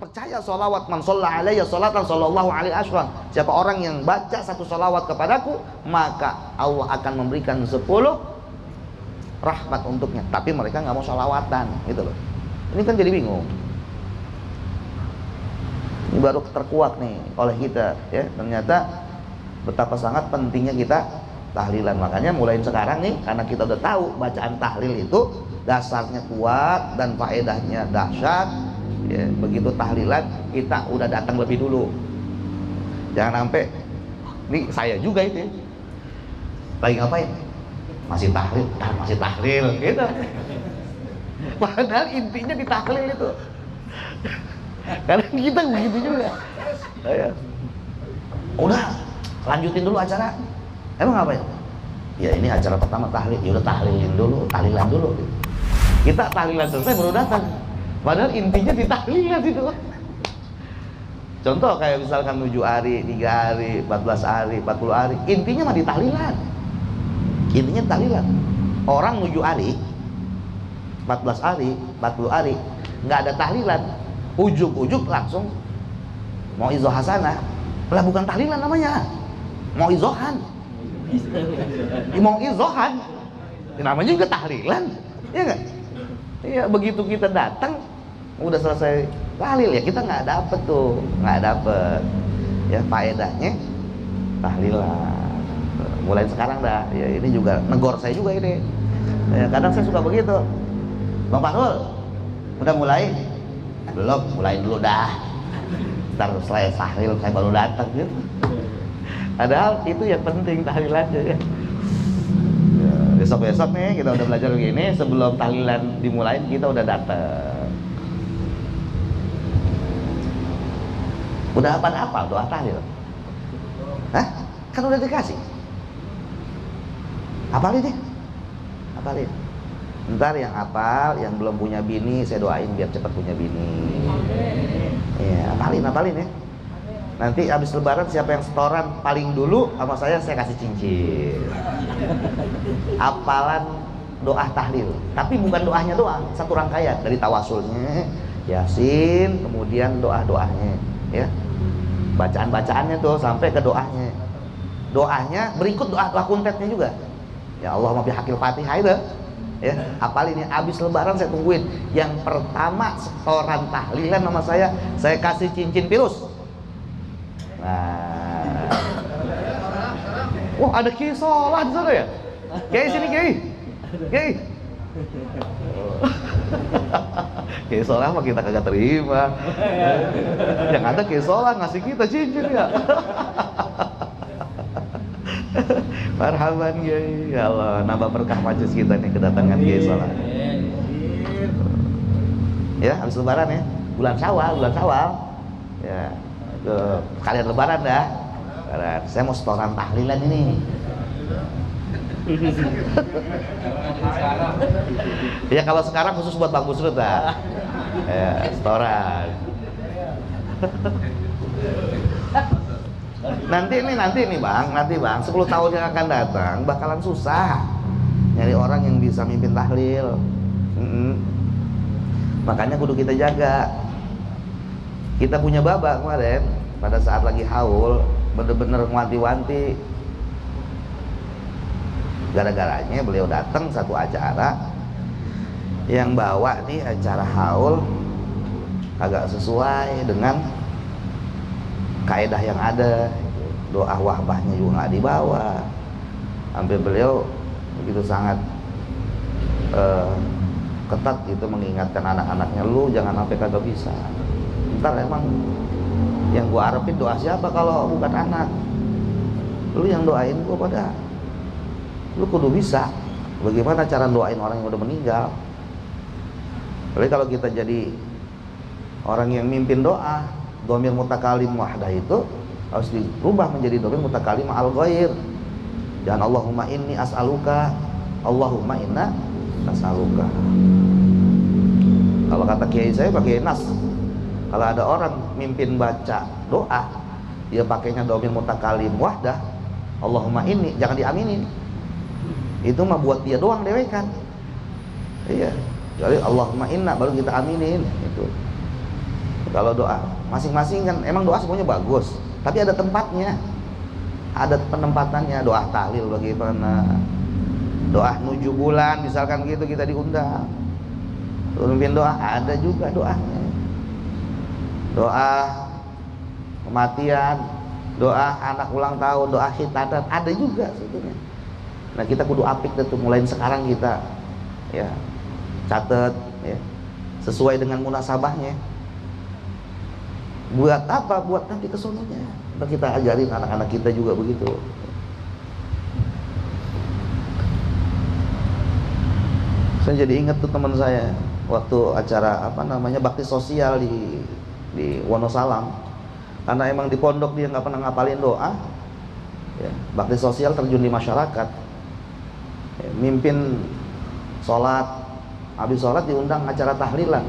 percaya sholawat, man sholla alayya sholatan sallallahu alaihi wasallam, siapa orang yang baca satu sholawat kepadaku maka Allah akan memberikan 10 rahmat untuknya. Tapi mereka nggak mau sholawatan gitu loh. Ini kan jadi bingung. Ini baru terkuak nih oleh kita ya, ternyata betapa sangat pentingnya kita tahlilan. Makanya mulai sekarang nih, karena kita udah tahu bacaan tahlil itu dasarnya kuat dan faedahnya dahsyat ya, begitu tahlilan kita udah datang lebih dulu. Jangan sampai nih saya juga itu ya, lagi ngapain? Masih tahlil gitu. Padahal intinya di tahlil itu. Karena kita begitu juga. Ya. Udah, lanjutin dulu acara. Emang ngapain? Ya ini acara pertama tahlil. Ya udah tahlilan dulu. Kita tahlilan selesai baru datang. Padahal intinya di tahlilan itu. Contoh kayak misalkan 7 hari, 3 hari, 14 hari, 40 hari, intinya mah di tahlilan. Intinya tahlilan. Orang 7 hari, 14 hari, 40 hari, nggak ada tahlilan, ujuk-ujuk langsung mau izoh hasanah. Lah bukan tahlilan namanya, mau izohan. Mau izohan, namanya juga tahlilan, ya nggak? Iya, begitu kita datang, udah selesai tahlil ya kita nggak dapet ya faedahnya tahlilan. Mulai sekarang dah, ya ini juga negor saya juga ini. Ya, kadang saya suka begitu. Bang Fahrul, udah mulai? Belum, mulai dulu dah. Ntar selesai tahlil saya baru datang gitu. Padahal itu yang penting tahlilannya ya. Besok-besok nih kita udah belajar begini, sebelum tahlilan dimulai kita udah datang. Udah hafal doa tahlil? Hah? Kan udah dikasih. Hafalin deh. Hafalin. Ntar yang hafal, yang belum punya bini, saya doain biar cepat punya bini. Ya, hafalin ya. Nanti habis lebaran siapa yang setoran paling dulu sama saya kasih cincin. Hafalan doa tahlil. Tapi bukan doanya doang, satu rangkaian dari tawasulnya, Yasin, kemudian doa-doanya, ya. Bacaan-bacaannya tuh sampai ke doanya. Doanya berikut doa kuntetnya juga. Ya Allah mafi hakil Fatihah itu. Ya, hafalin ya, abis lebaran saya tungguin. Yang pertama setoran tahlilan sama saya kasih cincin virus. Nah. Wah, ada Kiai Sholah di sana ya? Kiai sini, Kiai. Kiai Sholah mah kita kagak terima. Yang ada Kiai Sholah ngasih kita cincin ya. Marhaban Kiai. Ya Allah, nambah berkah majelis kita nih kedatangan Kiai Sholah. Ya, habis lebaran ya. Bulan Syawal. Ya, ke kalian lebaran dah. Saya mau setoran tahlilan ini. Ya kalau sekarang khusus buat Bang Busrut dah. Ya, setoran. Nanti bang 10 tahun yang akan datang bakalan susah nyari orang yang bisa mimpin tahlil. Makanya kudu kita jaga. Kita punya baba kemarin pada saat lagi haul, bener-bener wanti-wanti. Gara-garanya beliau datang satu acara yang bawa nih acara haul agak sesuai dengan kaedah yang ada. Doa wahbahnya juga nggak dibawa. Sampai beliau begitu sangat ketat gitu mengingatkan anak-anaknya, lu jangan sampai kagak bisa. Ntar emang yang gua harapin doa siapa kalau bukan anak? Lu yang doain gua pada. Lu kudu bisa. Bagaimana cara doain orang yang udah meninggal? Jadi kalau kita jadi orang yang mimpin doa, dhamir mutakalim wahdah itu harus dirubah menjadi dhamir mutakalim al ghair. Jangan Allahumma inni as'aluka, Allahumma inna nas'aluka. Kalau kata kiai saya pakai nas. Kalau ada orang mimpin baca doa, dia pakainya dhamir mutakalim wahdah, Allahumma inni, jangan diaminin. Itu mah buat dia doang dewekan. Iya. Jadi Allahumma inna baru kita aminin itu. Kalau doa masing-masing kan emang doa semuanya bagus, tapi ada tempatnya, ada penempatannya. Doa tahlil bagaimana, doa 7 bulan misalkan gitu kita diundang pimpin doa, ada juga doanya. Doa kematian, doa anak ulang tahun, doa khitanan, ada juga sebetulnya. Nah kita kudu apik tuh mulai sekarang kita ya catat ya sesuai dengan munasabahnya. Buat apa? Buat nanti kesononya. Kita ajarin anak-anak kita juga begitu. Saya jadi ingat tuh teman saya waktu acara apa namanya bakti sosial di Wonosalam. Karena emang di pondok dia nggak pernah ngapalin doa. Ya, bakti sosial terjun di masyarakat. Ya, mimpin sholat, habis sholat diundang acara tahlilan.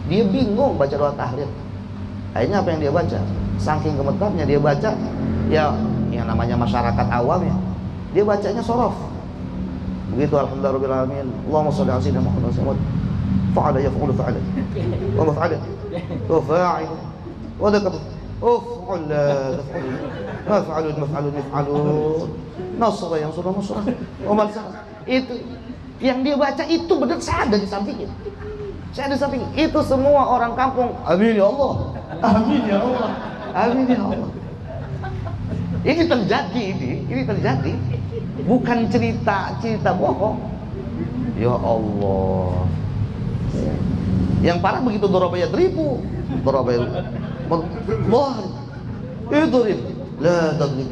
Dia bingung baca doa tahlil. Akhirnya apa yang dia baca? Saking gemetarnya dia baca, ya yang namanya masyarakat awam ya, dia bacanya sorof. Begitu alhamdulillahirabbil alamin. Allahumma shalli ala sayyidina Muhammad wa sallam. Fa'ala yaf'ulu fa'ala. Wa maf'ala. Wa fa'il. Wa dhakat. Uf'al la taf'al. Maf'alun maf'alun maf'alun. Nasra yang sudah nasra. Wa malsa. Itu yang dia baca itu benar, saya ada di sampingnya. Saya ada di samping. Itu semua orang kampung, amin ya Allah. Amin ya Allah. Amin ya Allah. Ini terjadi, ini terjadi. Bukan cerita bohong. Ya Allah. Yang parah begitu dorobaya teripu. Dorobaya Allah. Itu la tadrib.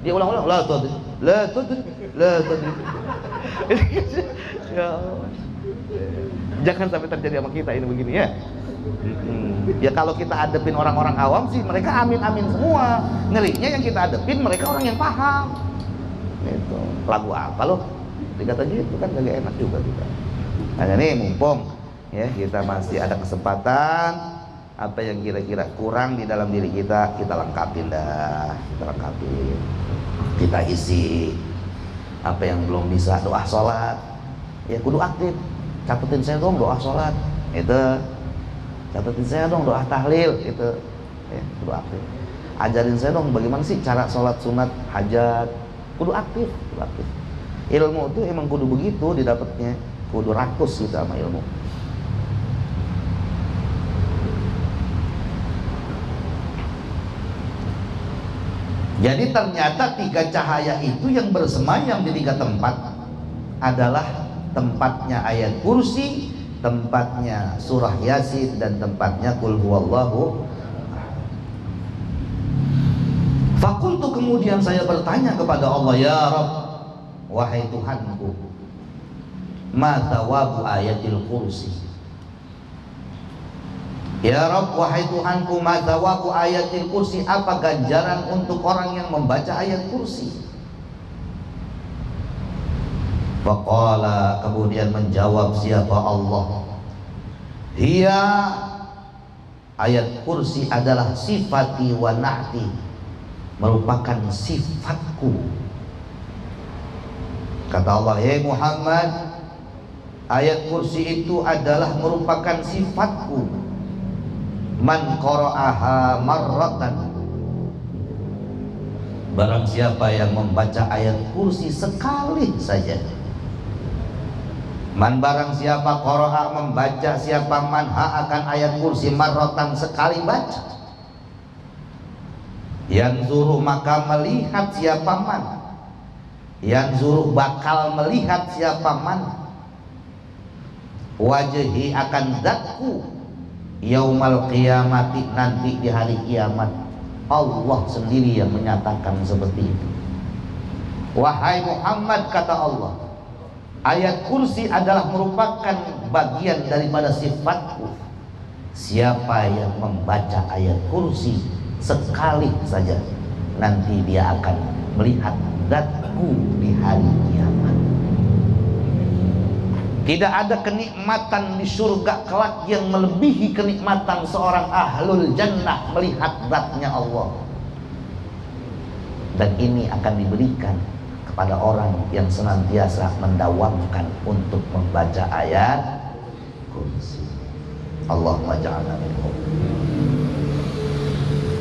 Dia ulang-ulang la tadrib. La tadrib. La tadrib. Ya Allah. Jangan sampai terjadi sama kita ini begini ya. Ya kalau kita adepin orang-orang awam sih mereka amin-amin semua. Ngerinya yang kita adepin mereka orang yang paham. Itu lagu apa loh? Dikata gitu kan gak enak juga kita. Nah nih mumpung ya kita masih ada kesempatan, apa yang kira-kira kurang di dalam diri kita lengkapin dah, kita lengkapin. Kita isi apa yang belum bisa, doa sholat ya kudu aktif. Catetin saya dong doa sholat itu, catetin saya dong doa tahlil itu ya, kudu aktif. Ajarin saya dong bagaimana sih cara sholat sunat hajat, kudu aktif, kudu aktif. Ilmu itu emang kudu begitu didapatnya, kudu rakus gitu sama ilmu. Jadi ternyata 3 cahaya itu yang bersemayam di 3 tempat adalah tempatnya ayat kursi, tempatnya surah yasin, dan tempatnya qul huwallahu. Fakultu, kemudian saya bertanya kepada Allah, ya Rabb, wahai Tuhanku, ma thawabu ayatil kursi. Ya Rabb, wahai Tuhanku, ma thawabu ayatil kursi, apa ganjaran untuk orang yang membaca ayat kursi? Faqala, kemudian menjawab siapa Allah, hiya, ayat kursi adalah sifati wa na'ti, merupakan sifatku. Kata Allah, hei Muhammad, ayat kursi itu adalah merupakan sifatku. Man qara'aha marratan, barang siapa yang membaca ayat kursi sekali saja. Man, barang siapa qara'a, membaca, siapa manha akan ayat kursi marratan, sekali baca. Yanzuru, maka melihat siapa man. Yanzuru, bakal melihat siapa man. Wajhi, akan zatku. Yaumal qiyamati, nanti di hari kiamat. Allah sendiri yang menyatakan seperti itu. Wahai Muhammad, kata Allah, ayat kursi adalah merupakan bagian daripada sifatku. Siapa yang membaca ayat kursi sekali saja, nanti dia akan melihat zatku di hari kiamat. Tidak ada kenikmatan di surga kelak yang melebihi kenikmatan seorang ahlul jannah melihat zatnya Allah. Dan ini akan diberikan kepada orang yang senantiasa mendawamkan untuk membaca ayat kursi. Allahumma ja'alna minhum.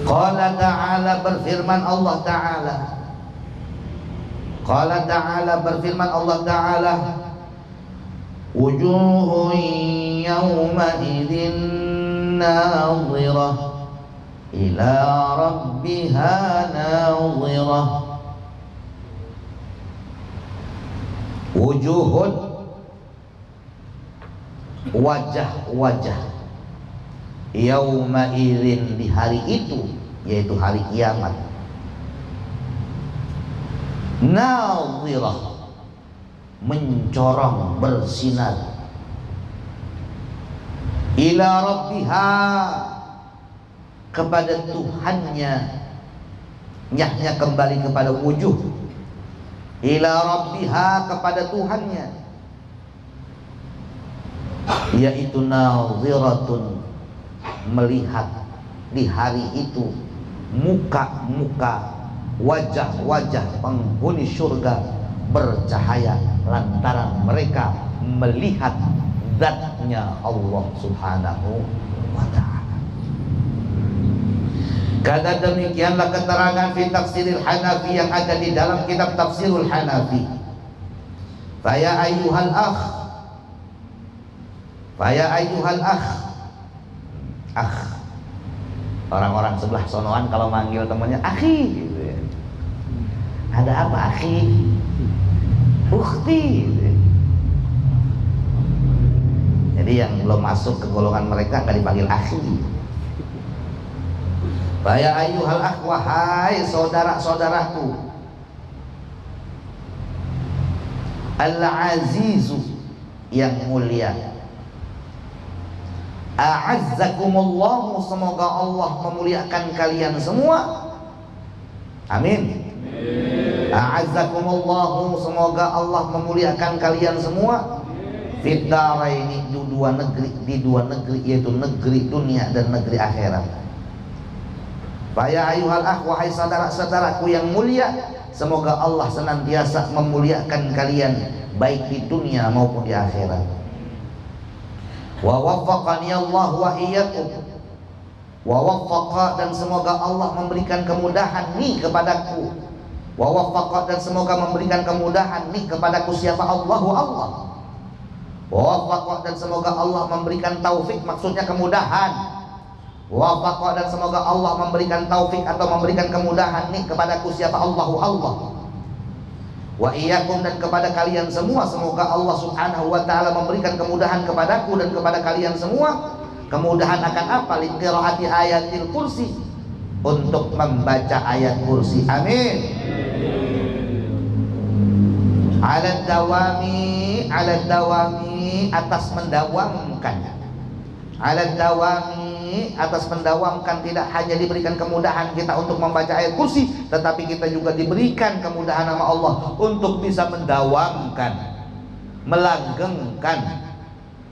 Qala ta'ala, berfirman Allah Ta'ala. Qala ta'ala, berfirman Allah Ta'ala, wujuhun yawma idin nadhirah ila rabbiha nadhirah. Wujuhun, wajah-wajah, yauma idzin, di hari itu, yaitu hari kiamat, nadhirah, mencorong, bersinar, ila rabbiha, kepada Tuhannya. Nyahnya kembali kepada wujuh, ila rabbiha, kepada Tuhannya, yaitu nadhiratun, melihat di hari itu muka-muka, wajah-wajah penghuni surga bercahaya lantaran mereka melihat zatnya Allah Subhanahu wa ta'ala. Kata demikianlah keterangan fi tafsiril Hanafi yang ada di dalam kitab Tafsirul Hanafi. Faya ayyuhal akh, faya ayyuhal akh, orang-orang sebelah sonoan kalau manggil temannya akhi gitu ya. Ada apa akhi? Ukhti gitu ya. Jadi yang belum masuk ke golongan mereka nggak dipanggil akhi. Faya ayyuhal akh, wahai saudara-saudaraku, al-azizu, yang mulia, a'azzakumullahu, semoga Allah memuliakan kalian semua. Amin. A'azzakumullahu, semoga Allah memuliakan kalian semua. Fid daraini, di dua negeri, yaitu negeri dunia dan negeri akhirat. Faya ayyuhal akh, wahai saudara-saudaraku yang mulia, semoga Allah senantiasa memuliakan kalian baik di dunia maupun di akhirat. Wa waffaqani Allah wa iyyakum, wa waffaqa, dan semoga Allah memberikan kemudahan nih kepadaku, wa waffaqa, dan semoga memberikan kemudahan nih kepadaku. Siapa? Allahu Allah. Wa waffaqa, dan semoga Allah memberikan taufik, maksudnya kemudahan. Wa waffaqa, dan semoga Allah memberikan taufik atau memberikan kemudahan nih kepadaku. Siapa? Allahu Allah. Wa iyyakum, dan kepada kalian semua, semoga Allah Subhanahu wa ta'ala memberikan kemudahan kepadaku dan kepada kalian semua. Kemudahan akan apa? Liqiraati ayatil kursi, untuk membaca ayat kursi. Amin. Ala dawami, ala dawami, atas mendawamkan. Ala dawami, atas mendawamkan, tidak hanya diberikan kemudahan kita untuk membaca ayat kursi, tetapi kita juga diberikan kemudahan sama Allah untuk bisa mendawamkan, melanggengkan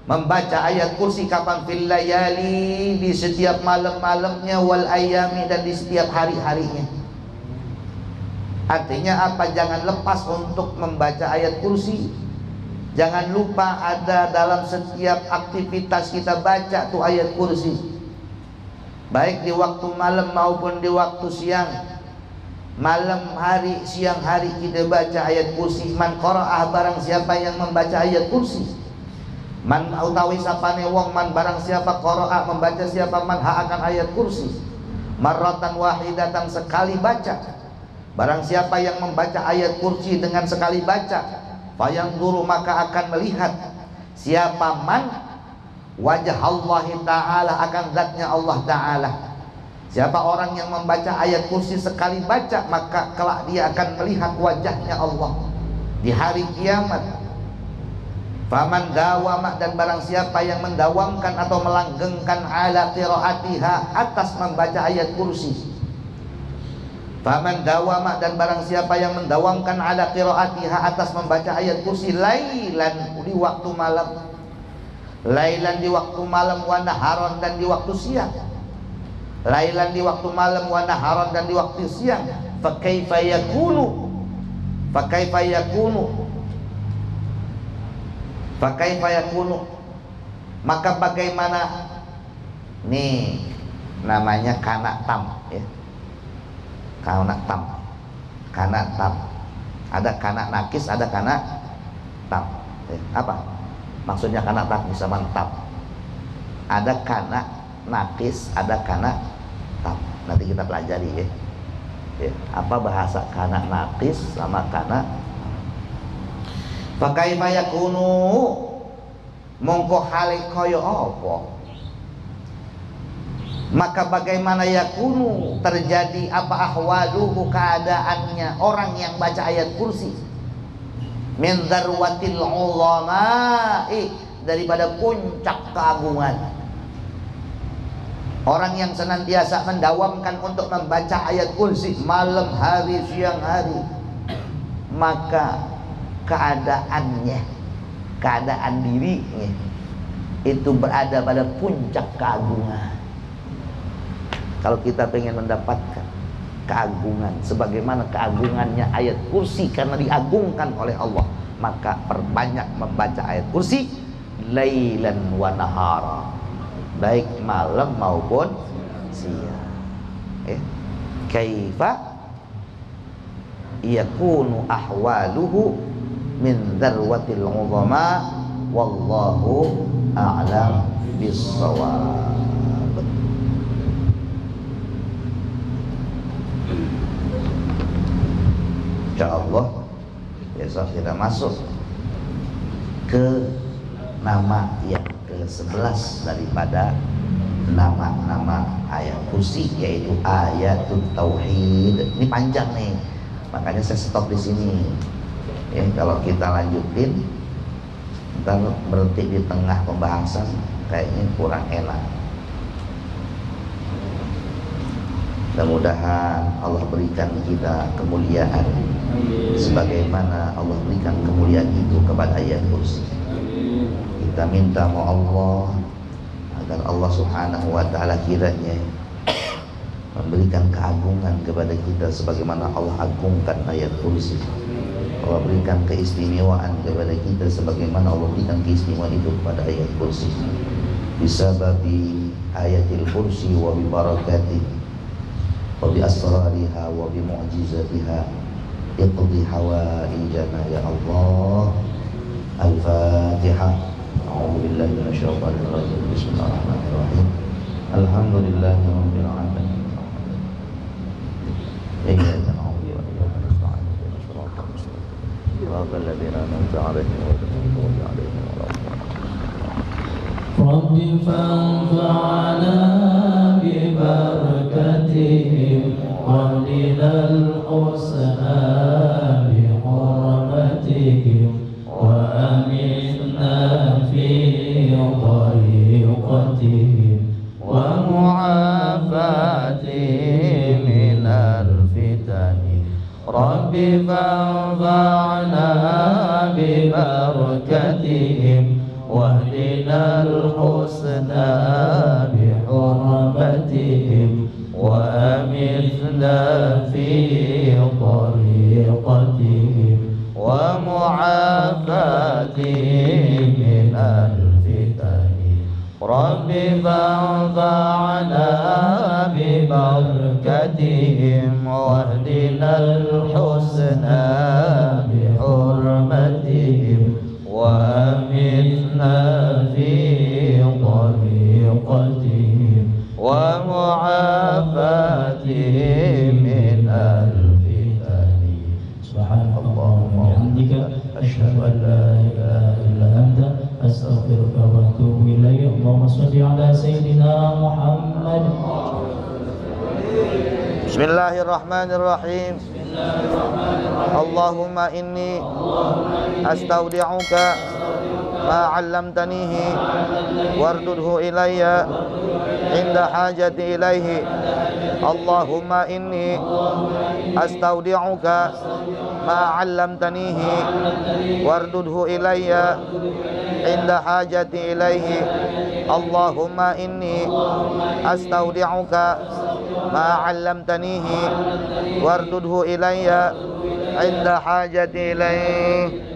membaca ayat kursi. Kapan? Fil layali, di setiap malam-malamnya, wal ayami, dan di setiap hari-harinya. Artinya apa? Jangan lepas untuk membaca ayat kursi. Jangan lupa ada dalam setiap aktivitas kita baca tuh ayat kursi, baik di waktu malam maupun di waktu siang. Malam hari, siang hari kita baca ayat kursi. Man qara'ah, barang siapa yang membaca ayat kursi. Man utawi sapane wong, man barang siapa, qara'ah membaca siapa, man ha akan ayat kursi, marratan wahidatan, sekali baca. Barang siapa yang membaca ayat kursi dengan sekali baca, fayanzuru, maka akan melihat. Siapa? Man, wajah Allah Ta'ala, akan zatnya Allah Ta'ala. Siapa orang yang membaca ayat kursi sekali baca, maka kelak dia akan melihat wajahnya Allah di hari kiamat. Faman dawamah, dan barang siapa yang mendawamkan atau melanggengkan ala qiraatiha, atas membaca ayat kursi. Faman dawamah, dan barang siapa yang mendawamkan ala qiraatiha, atas membaca ayat kursi, lailan, di waktu malam, lailan di waktu malam, wa naharon, dan di waktu siang. Lailan di waktu malam, wa naharon, dan di waktu siang. Fa kaifa yakunu, fa kaifa yakunu, fa kaifa yakunu, maka bagaimana nih, namanya kana tam ya. Kana tam. Kana tam. Ada kana nakis, ada kana tam. Ya. Apa? Maksudnya kana nakis sama tam. Ada kana nakis, ada kana tam. Nanti kita pelajari ya. Ya. Apa bahasa kana nakis sama kana pakaifa yakunu mongko hale kaya apa, maka bagaimana yakunu terjadi apa ahwaluhu keadaannya orang yang baca ayat kursi min darwatil ulama'i daripada puncak keagungan, orang yang senantiasa mendawamkan untuk membaca ayat kursi malam hari siang hari, maka keadaannya, keadaan dirinya itu berada pada puncak keagungan. Kalau kita pengen mendapatkan keagungan sebagaimana keagungannya ayat kursi karena diagungkan oleh Allah, maka perbanyak membaca ayat kursi lailan wa nahara, baik malam maupun siang. Kaifa yakunu ahwaluhu min darwatil uzama wallahu a'lam bissawab. Insyaallah besok kita masuk ke nama yang ke-11 daripada nama-nama ayat kursi, yaitu ayatul tauhid. Ini panjang nih, makanya saya stop di sini. Ya, kalau kita lanjutin ntar berhenti di tengah pembahasan kayaknya kurang enak. Mudah-mudahan Allah berikan kita kemuliaan sebagaimana Allah berikan kemuliaan itu kepada ayat kursi. Kita minta sama Allah agar Allah subhanahu wa ta'ala kiranya memberikan keagungan kepada kita sebagaimana Allah agungkan ayat kursi. Allah berikan keistimewaan kepada kita sebagaimana Allah berikan keistimewaan itu kepada ayat kursi. Bisababi ayatil kursi wa bi barakatih wa bi asrariha wa bi mu'jizatiha iqdi hawaijana ya Allah. Al-Fatihah. A'udzu billahi minasyaitonir rajim. Bismillahirrahmanirrahim. Alhamdulillahirabbil alamin. Iyyaka na'budu wa iyyaka nasta'in. صراط الذين أنعمت عليهم غير المغضوب عليهم ولا الضالين. رب فانفعنا ببركتهم واهدنا الحسنى بحرمتهم وأمنا في طريقتهم ومعافاتهم من الفتن. رب فانفعنا ببركتهم واهدنا الحسنى بحرمتهم وأمتنا في طريقتهم ومعافاتهم من الفتن. رب فانفعنا ببركتهم واهدنا الحسنى بحرمتهم وأمتنا في طريقتهم ومعافاتهم من الفتن. سبحان الله وبحمدك أشهد أن لا إله إلا أنت أستغفرك وأتوب إليك. اللهم صل على سيدنا محمد. بسم الله الرحمن الرحيم. اللهم إني أستودعك ما علمتنيه واردده إلي عند حاجتي إليه. اللهم إني أستودعك ما علمتنيه واردده إلي عند حاجتي إليه. اللهم إني أستودعك ما علمتنيه واردده إلي عند حاجتي إليه.